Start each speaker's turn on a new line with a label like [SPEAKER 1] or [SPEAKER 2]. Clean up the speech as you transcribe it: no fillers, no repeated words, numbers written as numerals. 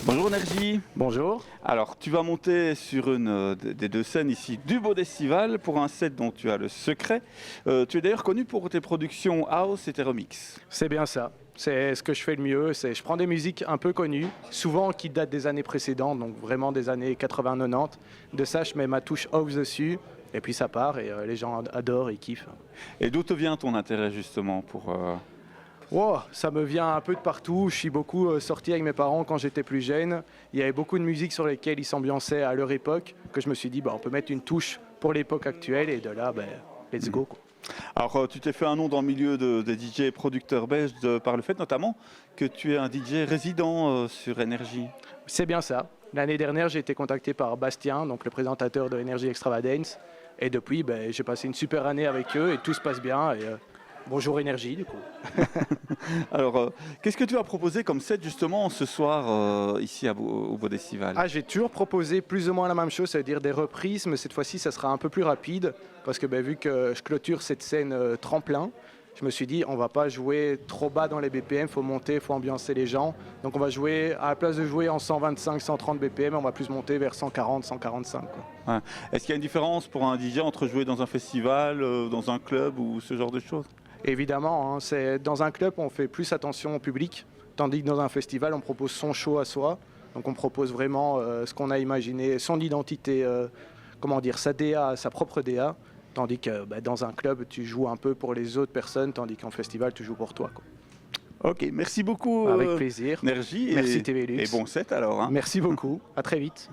[SPEAKER 1] Bonjour Énergie.
[SPEAKER 2] Bonjour.
[SPEAKER 1] Alors, tu vas monter sur une des deux scènes ici du Bodestival pour un set dont tu as le secret. Tu es d'ailleurs connu pour tes productions house et tes remixes.
[SPEAKER 2] C'est bien ça. C'est ce que je fais le mieux. Je prends des musiques un peu connues, souvent qui datent des années précédentes, donc vraiment des années 80-90. De ça, je mets ma touche house dessus, et puis ça part, et les gens adorent, ils kiffent.
[SPEAKER 1] Et d'où te vient ton intérêt justement pour...
[SPEAKER 2] Wow, ça me vient un peu de partout. Je suis beaucoup sorti avec mes parents quand j'étais plus jeune. Il y avait beaucoup de musiques sur lesquelles ils s'ambiançaient à leur époque, que je me suis dit, on peut mettre une touche pour l'époque actuelle, et de là, let's go, quoi.
[SPEAKER 1] Alors, tu t'es fait un nom dans le milieu des DJ et producteurs belges par le fait notamment que tu es un DJ résident sur Énergie.
[SPEAKER 2] C'est bien ça. L'année dernière, j'ai été contacté par Bastien, donc le présentateur de Energy Extravagance. Et depuis, j'ai passé une super année avec eux et tout se passe bien. Et, bonjour Énergie, du coup.
[SPEAKER 1] Alors, qu'est-ce que tu vas proposer comme set justement ce soir ici au Bodestival?
[SPEAKER 2] J'ai toujours proposé plus ou moins la même chose, c'est-à-dire des reprises, mais cette fois-ci, ça sera un peu plus rapide. Parce que vu que je clôture cette scène tremplin, je me suis dit, on va pas jouer trop bas dans les BPM, il faut monter, il faut ambiancer les gens. Donc on va jouer, à la place de jouer en 125, 130 BPM, on va plus monter vers 140, 145. Quoi.
[SPEAKER 1] Ouais. Est-ce qu'il y a une différence pour un DJ entre jouer dans un festival, dans un club ou ce genre de choses?
[SPEAKER 2] Évidemment, dans un club, on fait plus attention au public, tandis que dans un festival, on propose son show à soi. Donc on propose vraiment ce qu'on a imaginé, son identité, sa DA, sa propre DA. Tandis que dans un club, tu joues un peu pour les autres personnes, tandis qu'en festival, tu joues pour toi, quoi.
[SPEAKER 1] Ok, merci beaucoup.
[SPEAKER 2] Avec plaisir.
[SPEAKER 1] Énergie.
[SPEAKER 2] Merci TVLux.
[SPEAKER 1] Et bon set alors. Hein.
[SPEAKER 2] Merci beaucoup. À très vite.